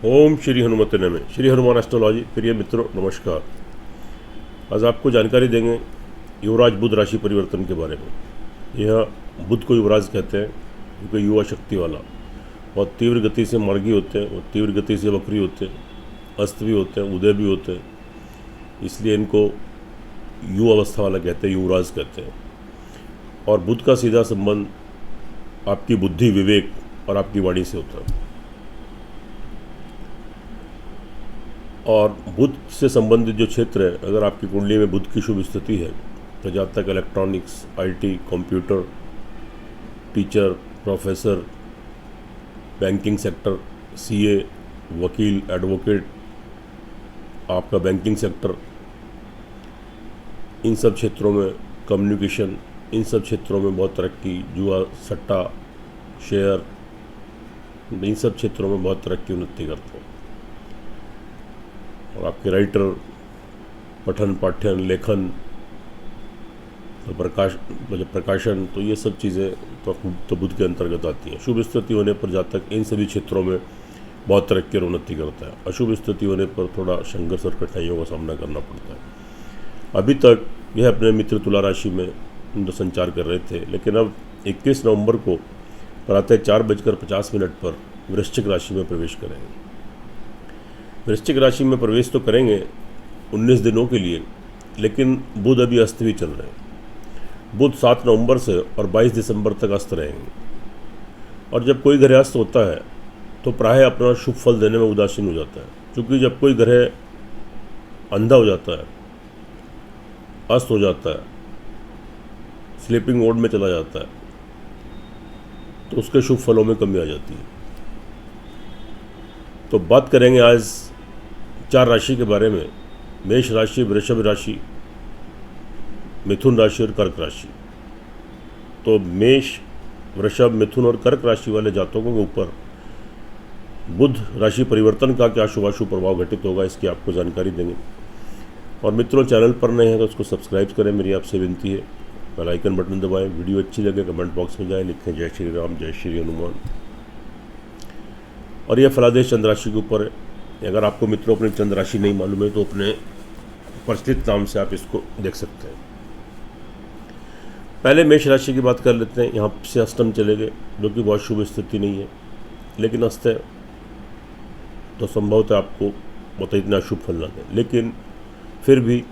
ओम श्री हनुमते नमः। श्री हनुमान एस्ट्रोलॉजी प्रिय मित्रों नमस्कार। आज आपको जानकारी देंगे युवराज बुध राशि परिवर्तन के बारे में। यह बुध को युवराज कहते हैं क्योंकि युवा शक्ति वाला, बहुत तीव्र गति से मार्गी होते हैं और तीव्र गति से वक्री होते हैं, अस्त भी होते हैं, उदय भी होते हैं, इसलिए इनको युवा अवस्था वाला कहते हैं, युवराज कहते हैं। और बुध का सीधा संबंध आपकी बुद्धि, विवेक और आपकी वाणी से होता है। और बुध से संबंधित जो क्षेत्र है, अगर आपकी कुंडली में बुध की शुभ स्थिति है तो जातक electronics, IT, computer, teacher, professor, banking sector, CA, वकील, एडवोकेट, आपका बैंकिंग सेक्टर, इन सब क्षेत्रों में कम्युनिकेशन, इन सब क्षेत्रों में बहुत तरक्की, जुआ, सट्टा, शेयर, इन सब क्षेत्रों में बहुत तरक्की, उन्नति करते हैं। और आपके राइटर, पठन पाठन, लेखन, प्रकाशन, तो ये सब चीज़ें तो बुध के अंतर्गत आती हैं। शुभ स्थिति होने पर जातक इन सभी क्षेत्रों में बहुत तरक्की और उन्नति करता है। अशुभ स्थिति होने पर थोड़ा संघर्ष और कठिनाइयों का सामना करना पड़ता है। अभी तक यह अपने मित्र तुला राशि में संचार कर रहे थे, लेकिन अब 21 नवंबर को प्रातः 4:50 पर वृश्चिक राशि में प्रवेश करेंगे। वृश्चिक राशि में प्रवेश तो करेंगे 19 दिनों के लिए, लेकिन बुध अभी अस्त भी चल रहे हैं। बुध 7 नवंबर से और 22 दिसंबर तक अस्त रहेंगे। और जब कोई ग्रह अस्त होता है तो प्रायः अपना शुभ फल देने में उदासीन हो जाता है, क्योंकि जब कोई ग्रह अंधा हो जाता है, अस्त हो जाता है, स्लीपिंग मोड में चला जाता है, तो उसके शुभ फलों में कमी आ जाती है। तो बात करेंगे आज 4 राशि के बारे में: मेष राशि, वृषभ राशि, मिथुन राशि और कर्क राशि। तो मेष, वृषभ, मिथुन और कर्क राशि वाले जातकों के ऊपर बुध राशि परिवर्तन का क्या शुभाशुभ प्रभाव घटित होगा, इसकी आपको जानकारी देंगे। और मित्रों, चैनल पर नए हैं तो उसको सब्सक्राइब करें, मेरी आपसे विनती है। बेल आइकन बटन दबाएं, वीडियो अच्छी लगे कमेंट बॉक्स में जाएं, लिखें जय श्री राम, जय श्री हनुमान। और यह फलादेश चंद्र राशि के ऊपर है। अगर आपको मित्रों अपनी चंद्र राशि नहीं मालूम है तो अपने प्रचलित नाम से आप इसको देख सकते हैं। पहले मेष राशि की बात कर लेते हैं। यहाँ से अष्टम चले गए, जो कि बहुत शुभ स्थिति नहीं है, लेकिन अस्त है तो संभवतः आपको बहुत इतना शुभ फल ना दें, लेकिन फिर भी।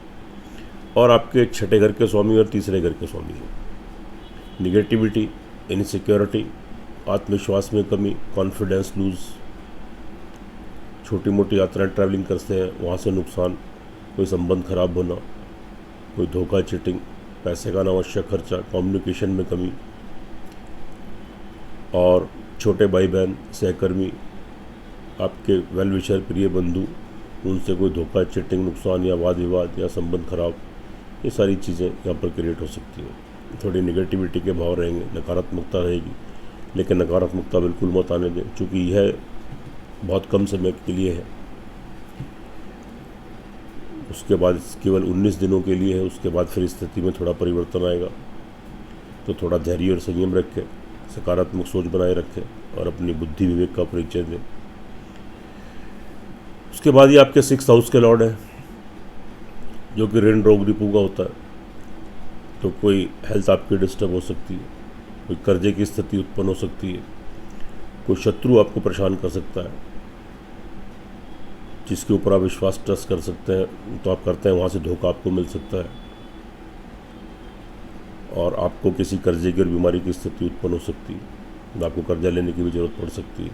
और आपके छठे घर के स्वामी और तीसरे घर के स्वामी हैं। निगेटिविटी, इनसिक्योरिटी, आत्मविश्वास में कमी, कॉन्फिडेंस लूज, छोटी मोटी यात्राएं ट्रैवलिंग करते हैं, वहाँ से नुकसान, कोई संबंध खराब होना, कोई धोखा, चीटिंग, पैसे का अनावश्यक खर्चा, कम्युनिकेशन में कमी, और छोटे भाई बहन, सहकर्मी, आपके वेल विशर, प्रिय बंधु, उनसे कोई धोखा, चीटिंग, नुकसान या वाद विवाद या संबंध खराब, ये सारी चीज़ें यहाँ पर क्रिएट हो सकती हैं। थोड़ी निगेटिविटी के भाव रहेंगे, नकारात्मकता रहेगी, लेकिन नकारात्मकता बिल्कुल मत आने दें, क्योंकि यह बहुत कम समय के लिए है। उसके बाद केवल 19 दिनों के लिए है, उसके बाद फिर स्थिति में थोड़ा परिवर्तन आएगा। तो थोड़ा धैर्य और संयम रखें, सकारात्मक सोच बनाए रखें और अपनी बुद्धि विवेक का परिचय दें। उसके बाद ये आपके 6th हाउस के लॉर्ड है, जो कि ऋण, रोग, रिपू का होता है। तो कोई हेल्थ आपकी डिस्टर्ब हो सकती है, कोई कर्जे की स्थिति उत्पन्न हो सकती है, कोई शत्रु आपको परेशान कर सकता है, जिसके ऊपर आप विश्वास ट्रस्ट कर सकते हैं तो आप करते हैं, वहाँ से धोखा आपको मिल सकता है। और आपको किसी कर्जे की और बीमारी की स्थिति उत्पन्न हो सकती है, आपको कर्जा लेने की भी ज़रूरत पड़ सकती है।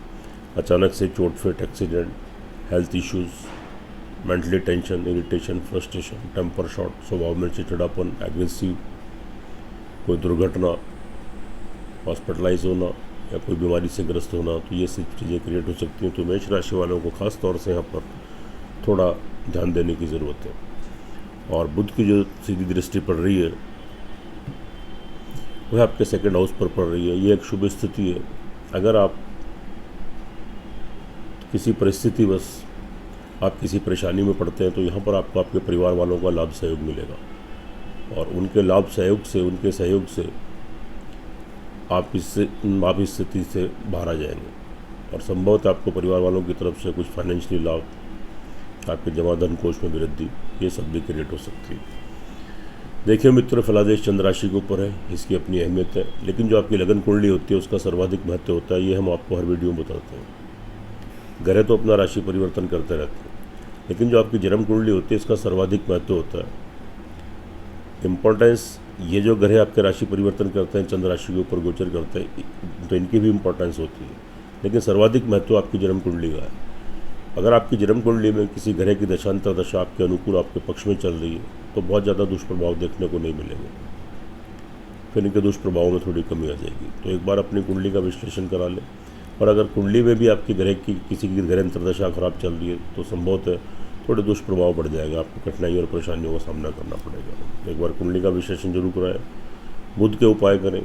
अचानक से चोट-फेट, accident, health issues, mentally tension, irritation, frustration, temper short, स्वभाव में चिड़चिड़ापन, एग्रेसिव, कोई दुर्घटना, हॉस्पिटलाइज होना या कोई बीमारी से ग्रस्त होना, तो ये सब चीज़ें क्रिएट हो सकती हैं। तो मेष राशि वालों को खास तौर से यहाँ पर थोड़ा ध्यान देने की ज़रूरत है। और बुध की जो सीधी दृष्टि पड़ रही है वह आपके 2nd हाउस पर पड़ रही है। ये एक शुभ स्थिति है। अगर आप किसी परिस्थिति बस आप किसी परेशानी में पड़ते हैं तो यहाँ पर आपको आपके परिवार वालों का लाभ सहयोग मिलेगा, और उनके लाभ सहयोग से, उनके सहयोग से आप इस स्थिति से बाहर आ जाएंगे। और संभवतः आपको परिवार वालों की तरफ से कुछ फाइनेंशियली लाभ, आपके जमा धन कोष में वृद्धि, ये सब भी क्रिएट हो सकती है। देखिए मित्र, फलादेश चंद्र राशि के ऊपर है, इसकी अपनी अहमियत है, लेकिन जो आपकी लगन कुंडली होती है उसका सर्वाधिक महत्व होता है। ये हम आपको हर वीडियो में बताते हैं। ग्रह तो अपना राशि परिवर्तन करते रहते हैं, लेकिन जो आपकी जन्म कुंडली होती है इसका सर्वाधिक महत्व होता है। इम्पोर्टेंस, ये जो ग्रह आपके राशि परिवर्तन करते हैं, चंद्र राशि के ऊपर गोचर करते हैं, तो इनकी भी इम्पोर्टेंस होती है, लेकिन सर्वाधिक महत्व आपकी जन्म कुंडली का है। अगर आपकी जन्म कुंडली में किसी ग्रह की दशांतर दशा आपके अनुकूल, आपके पक्ष में चल रही है, तो बहुत ज़्यादा दुष्प्रभाव देखने को नहीं मिलेंगे, फिर इनके दुष्प्रभावों में थोड़ी कमी आ जाएगी। तो एक बार अपनी कुंडली का विश्लेषण करा लें, और अगर कुंडली में भी आपकी ग्रह की किसी की ग्रह अंतर्दशा खराब चल रही है तो संभवतः थोड़े दुष्प्रभाव बढ़ जाएगा, आपको कठिनाइयों और परेशानियों का सामना करना पड़ेगा। एक बार कुंडली का विश्लेषण जरूर कराएं। बुध के उपाय करें,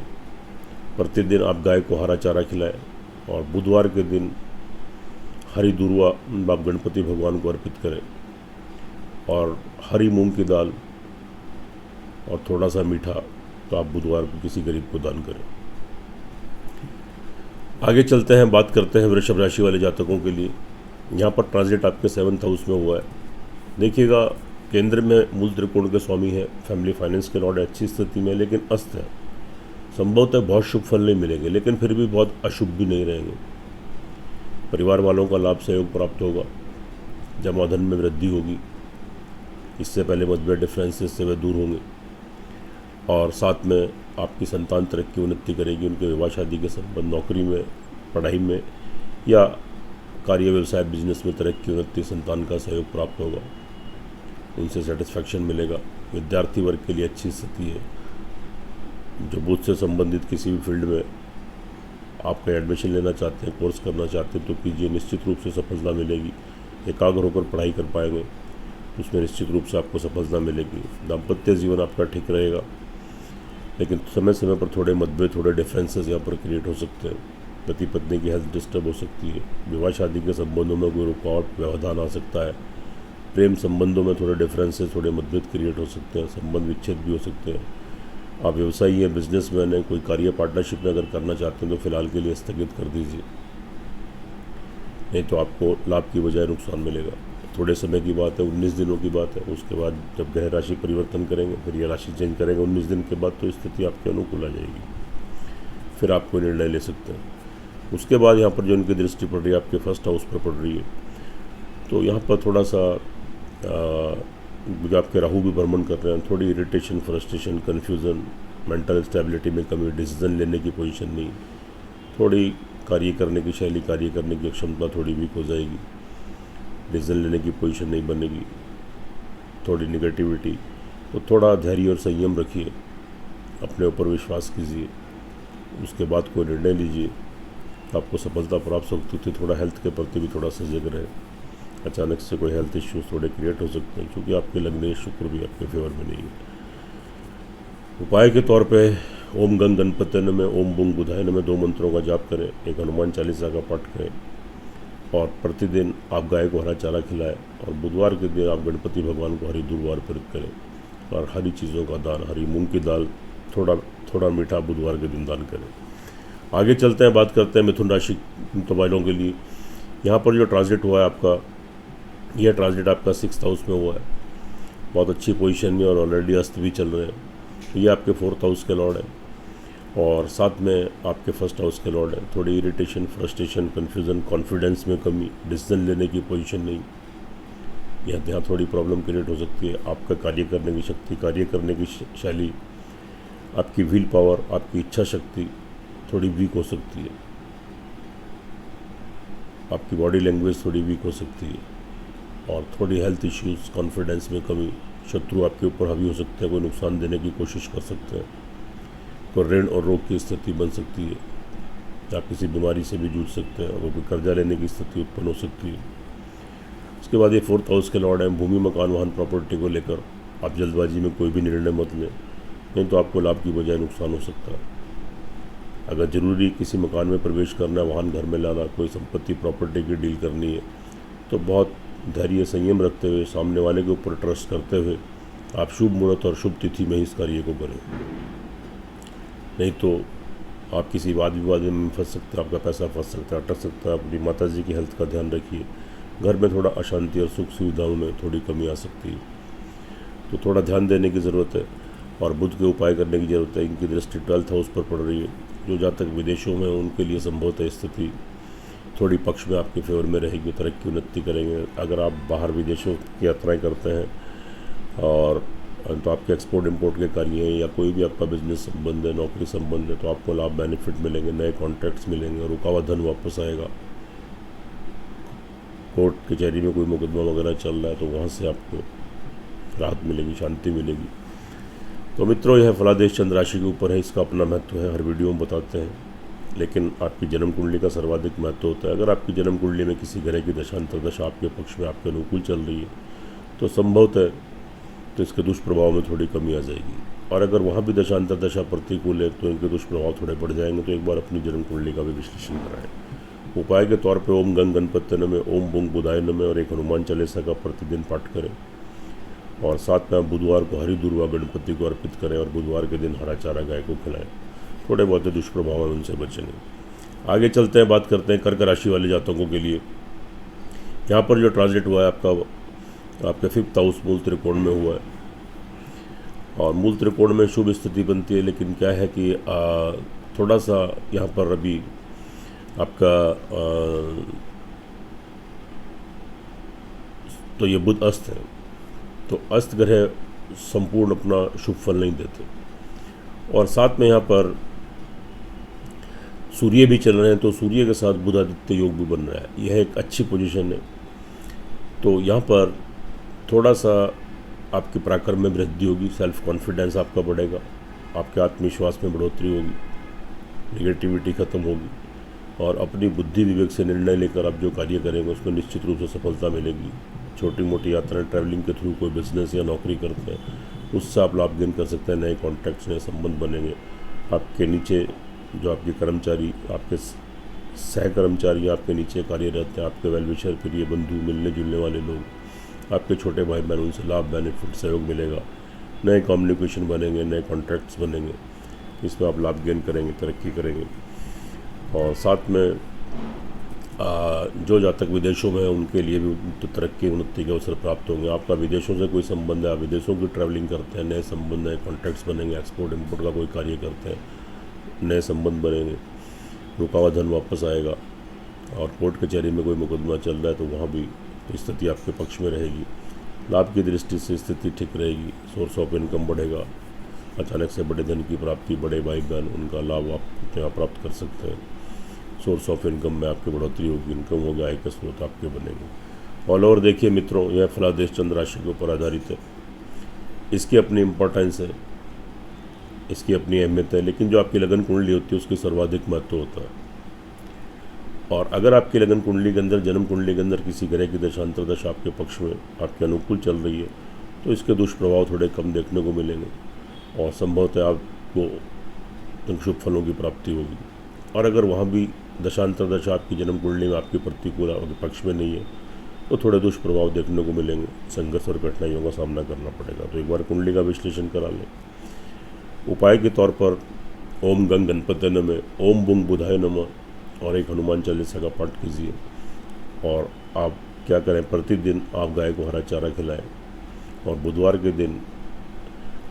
प्रतिदिन आप गाय को हरा चारा खिलाएं, और बुधवार के दिन हरी दूर्वा आप गणपति भगवान को अर्पित करें, और हरी मूंग की दाल और थोड़ा सा मीठा तो आप बुधवार को किसी गरीब को दान करें। आगे चलते हैं, बात करते हैं वृषभ राशि वाले जातकों के लिए। यहाँ पर ट्रांजिट आपके 7th हाउस में हुआ है। देखिएगा, केंद्र में मूल त्रिकोण के स्वामी है, फैमिली फाइनेंस के लॉर्ड, अच्छी स्थिति में, लेकिन अस्त है। संभवतः बहुत शुभ फल नहीं मिलेंगे, लेकिन फिर भी बहुत अशुभ भी नहीं रहेंगे। परिवार वालों का लाभ सहयोग प्राप्त होगा, जमा धन में वृद्धि होगी, इससे पहले मतभेद डिफरेंसेस से वे दूर होंगे, और साथ में आपकी संतान तरक्की उन्नति करेगी। उनके विवाह शादी के संबंध, नौकरी में, पढ़ाई में या कार्य व्यवसाय बिजनेस में तरक्की उन्नति, संतान का सहयोग प्राप्त होगा, उनसे सेटिस्फैक्शन मिलेगा। विद्यार्थी वर्ग के लिए अच्छी स्थिति है। जो बुध से संबंधित किसी भी फील्ड में आप कहीं एडमिशन लेना चाहते हैं, कोर्स करना चाहते हैं, तो कीजिए, निश्चित रूप से सफलता मिलेगी। एकाग्र होकर पढ़ाई कर पाएंगे, उसमें निश्चित रूप से आपको सफलता मिलेगी। दाम्पत्य जीवन आपका ठीक रहेगा, लेकिन समय समय पर थोड़े मतभेद, थोड़े डिफरेंसेस यहाँ पर क्रिएट हो सकते हैं। पति पत्नी की हेल्थ डिस्टर्ब हो सकती है। विवाह शादी के संबंधों में कोई रुकावट, व्यवधान आ सकता है। प्रेम संबंधों में थोड़े डिफरेंसेस, थोड़े मतभेद क्रिएट हो सकते हैं, संबंध विच्छेद भी हो सकते हैं। आप व्यवसायी हैं, बिजनेसमैन हैं, कोई कार्य पार्टनरशिप में अगर करना चाहते हैं तो फिलहाल के लिए स्थगित कर दीजिए, नहीं तो आपको लाभ की बजाय नुकसान मिलेगा। थोड़े समय की बात है, 19 दिनों की बात है। उसके बाद जब ग्रह राशि परिवर्तन करेंगे, फिर यह राशि चेंज करेंगे 19 दिन के बाद, तो स्थिति आपके अनुकूल आ जाएगी, फिर आप कोई निर्णय ले सकते हैं। उसके बाद यहाँ पर जो इनकी दृष्टि पड़ रही है, आपके फर्स्ट हाउस पर पड़ रही है, तो यहाँ पर थोड़ा सा आपके राहु भी भ्रमण कर रहे हैं। थोड़ी irritation, frustration, confusion, mental stability में कमी, डिसीजन लेने की पोजीशन नहीं, थोड़ी कार्य करने की शैली, कार्य करने की क्षमता थोड़ी वीक हो जाएगी, डिसीजन लेने की पोजीशन नहीं बनेगी, थोड़ी निगेटिविटी। तो थोड़ा धैर्य और संयम रखिए, अपने ऊपर विश्वास कीजिए, उसके बाद कोई निर्णय लीजिए, आपको सफलता प्राप्त हो सकती है। थोड़ा हेल्थ के प्रति भी थोड़ा सजग रहे, अचानक से कोई हेल्थ इश्यूज थोड़े क्रिएट हो सकते हैं, क्योंकि आपके लग्न शुक्र भी आपके फेवर में नहीं है। उपाय के तौर पे ओम गंग गणपति में, ओम बुंग बुधाय में 2 मंत्रों का जाप करें, एक हनुमान चालीसा का पाठ करें, और प्रतिदिन आप गाय को हरा चारा खिलाएं, और बुधवार के दिन आप गणपति भगवान को हरी दूर्वा अर्पित करें, और हरी चीज़ों का दान, हरी मूंग की दाल, थोड़ा मीठा बुधवार के दिन दान करें। आगे चलते हैं, बात करते हैं मिथुन राशि वालों के लिए। यहाँ पर जो ट्रांजिट हुआ है आपका, यह ट्रांजिट आपका 6th हाउस में हुआ है, बहुत अच्छी पोजीशन में, और ऑलरेडी अस्त भी चल रहे हैं। तो ये आपके 4th हाउस के लॉर्ड हैं, और साथ में आपके 1st हाउस के लॉर्ड हैं। थोड़ी इरिटेशन, फ्रस्ट्रेशन, कन्फ्यूज़न, कॉन्फिडेंस में कमी, डिसीजन लेने की पोजीशन नहीं, यहाँ थोड़ी प्रॉब्लम क्रिएट हो सकती है। आपका कार्य करने की शक्ति, कार्य करने की शैली, आपकी व्हील पावर, आपकी इच्छा शक्ति थोड़ी वीक हो सकती है। आपकी बॉडी लैंग्वेज थोड़ी वीक हो सकती है, और थोड़ी हेल्थ इश्यूज, कॉन्फिडेंस में कमी, शत्रु आपके ऊपर हावी हो सकते हैं, कोई नुकसान देने की कोशिश कर सकते हैं, कोई ऋण और रोग की स्थिति बन सकती है, आप किसी बीमारी से भी जूझ सकते हैं, और कोई कर्जा लेने की स्थिति उत्पन्न हो सकती है। उसके बाद ये 4th हाउस के लॉर्ड हैं। भूमि, मकान, वाहन, प्रॉपर्टी को लेकर आप जल्दबाजी में कोई भी निर्णय मत लें, नहीं तो आपको लाभ की बजाय नुकसान हो सकता है। अगर ज़रूरी किसी मकान में प्रवेश करना है, वाहन घर में लाना, कोई संपत्ति प्रॉपर्टी की डील करनी है, तो बहुत धैर्य, संयम रखते हुए, सामने वाले के ऊपर ट्रस्ट करते हुए आप शुभ मुहूर्त और शुभ तिथि में इस कार्य को करें, नहीं तो आप किसी वाद विवाद में फंस सकते हैं, आपका पैसा फंस सकता है, अटक सकता है। अपनी माता जी की हेल्थ का ध्यान रखिए। घर में थोड़ा अशांति और सुख सुविधाओं में थोड़ी कमी आ सकती है, तो थोड़ा ध्यान देने की ज़रूरत है और बुध के उपाय करने की ज़रूरत है। इनकी दृष्टि 12th हाउस पर पड़ रही है। जो जातक विदेशों में उनके लिए संभवतः स्थिति थोड़ी पक्ष में आपके फेवर में रहेगी, तरक्की उन्नति करेंगे। अगर आप बाहर विदेशों की यात्राएँ करते हैं और तो आपके एक्सपोर्ट इंपोर्ट के कार्य हैं या कोई भी आपका बिजनेस संबंध है, नौकरी संबंध है, तो आपको लाभ बेनिफिट मिलेंगे, नए कॉन्ट्रैक्ट्स मिलेंगे, रुका हुआ धन वापस आएगा। कोर्ट कचहरी में कोई मुकदमा वगैरह चल रहा है तो वहाँ से आपको राहत मिलेगी, शांति मिलेगी। तो मित्रों, यह फलादेश चंद्र राशि के ऊपर है, इसका अपना महत्व है, हर वीडियो में बताते हैं, लेकिन आपकी जन्म कुंडली का सर्वाधिक महत्व होता है। अगर आपकी जन्म कुंडली में किसी ग्रह की दशांतर दशा आपके पक्ष में आपके अनुकूल चल रही है तो संभवतः तो इसके दुष्प्रभाव में थोड़ी कमी आ जाएगी, और अगर वहाँ भी दशांतर दशा प्रतिकूल है तो इनके दुष्प्रभाव थोड़े बढ़ जाएंगे। तो एक बार अपनी जन्म कुंडली का भी विश्लेषण कराएं। उपाय के तौर पे ओम गंग गणपति नमः, ओम बुंग बुधाय नमः और एक हनुमान चालीसा का प्रतिदिन पाठ करें, और साथ में बुधवार को हरी दुर्वा गणपति को अर्पित करें और बुधवार के दिन हरा चारा गाय को खिलाएं। थोड़े बहुत दुष्प्रभाव हैं, उनसे बचेंगे। आगे चलते हैं, बात करते हैं कर्क राशि वाले जातकों के लिए। यहाँ पर जो ट्रांजिट हुआ है आपके 5th हाउस मूल त्रिकोण में हुआ है, और मूल त्रिकोण में शुभ स्थिति बनती है, लेकिन क्या है कि थोड़ा सा यहाँ पर अभी आपका तो ये बुध अस्त है, तो अस्त ग्रह संपूर्ण अपना शुभ फल नहीं देते, और साथ में यहाँ पर सूर्य भी चल रहे हैं, तो सूर्य के साथ बुध आदित्य योग भी बन रहा है। यह एक अच्छी पोजीशन है। तो यहाँ पर थोड़ा सा आपके पराक्रम में वृद्धि होगी, सेल्फ कॉन्फिडेंस आपका बढ़ेगा, आपके आत्मविश्वास में बढ़ोतरी होगी, नेगेटिविटी खत्म होगी, और अपनी बुद्धि विवेक से निर्णय लेकर आप जो कार्य करेंगे उसमें निश्चित रूप से सफलता मिलेगी। छोटी मोटी यात्राएं, ट्रैवलिंग के थ्रू कोई बिजनेस या नौकरी करते हैं, उससे आप लाभ गेन कर सकते हैं। नए कॉन्टैक्ट्स, नए संबंध बनेंगे। आपके नीचे जो आपके कर्मचारी, आपके सह कर्मचारी आपके नीचे कार्यरत हैं, आपके वेलविशर, प्रिय बंधु, मिलने जुलने वाले लोग, आपके छोटे भाई बहन, उनसे लाभ बेनिफिट सहयोग मिलेगा। नए कम्युनिकेशन बनेंगे, नए कॉन्ट्रैक्ट्स बनेंगे, इसमें आप लाभ गेन करेंगे, तरक्की करेंगे। और साथ में जो जातक विदेशों में हैं उनके लिए भी तो तरक्की उन्नति के अवसर प्राप्त होंगे। आपका विदेशों से कोई संबंध है, आप विदेशों की ट्रैवलिंग करते हैं, नए संबंध, नए कॉन्ट्रैक्ट्स बनेंगे, एक्सपोर्ट इम्पोर्ट का कोई कार्य करते हैं, नए संबंध बनेंगे, रुका हुआ धन वापस आएगा। और कोर्ट कचहरी में कोई मुकदमा चल रहा है तो वहाँ भी स्थिति आपके पक्ष में रहेगी। लाभ की दृष्टि से स्थिति ठीक रहेगी, सोर्स ऑफ इनकम बढ़ेगा, अचानक से बड़े धन की प्राप्ति, बड़े भाई बहन, उनका लाभ आप यहाँ प्राप्त कर सकते हैं। सोर्स ऑफ इनकम में आपकी बढ़ोतरी होगी, इनकम होगा, आय के स्रोत आपके बनेंगे। ऑल ओवर देखिए मित्रों, यह फलादेश चंद्र राशि के ऊपर आधारित है। इसकी अपनी इम्पोर्टेंस है, इसकी अपनी अहमियत है, लेकिन जो आपकी लगन कुंडली होती है उसकी सर्वाधिक महत्व होता है। और अगर आपकी लगन कुंडली के अंदर, जन्म कुंडली के अंदर किसी ग्रह की दशांतर दशा आपके पक्ष में आपके अनुकूल चल रही है तो इसके दुष्प्रभाव थोड़े कम देखने को मिलेंगे, और संभवतः आपको शुभ फलों की प्राप्ति होगी। और अगर वहाँ भी दशांतर दशा आपकी जन्म कुंडली में आपके प्रतिकूल पक्ष में नहीं है तो थोड़े दुष्प्रभाव देखने को मिलेंगे, संघर्ष और कठिनाइयों का सामना करना पड़ेगा। तो एक बार कुंडली का विश्लेषण करा लें। उपाय के तौर पर ओम गंग गणपति नमः, ओम बुंग बुधाय नमः और एक हनुमान चालीसा का पाठ कीजिए। और आप क्या करें, प्रतिदिन आप गाय को हरा चारा खिलाएं, और बुधवार के दिन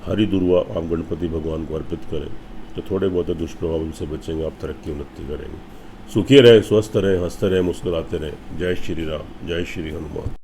हरी दुर्वा आप गणपति भगवान को अर्पित करें, तो थोड़े बहुत दुष्प्रभाव उनसे बचेंगे, आप तरक्की उन्नति करेंगे। सुखी रहें, स्वस्थ रहें, हंसते रहें, मुस्कुराते रहें। जय श्री राम, जय श्री हनुमान।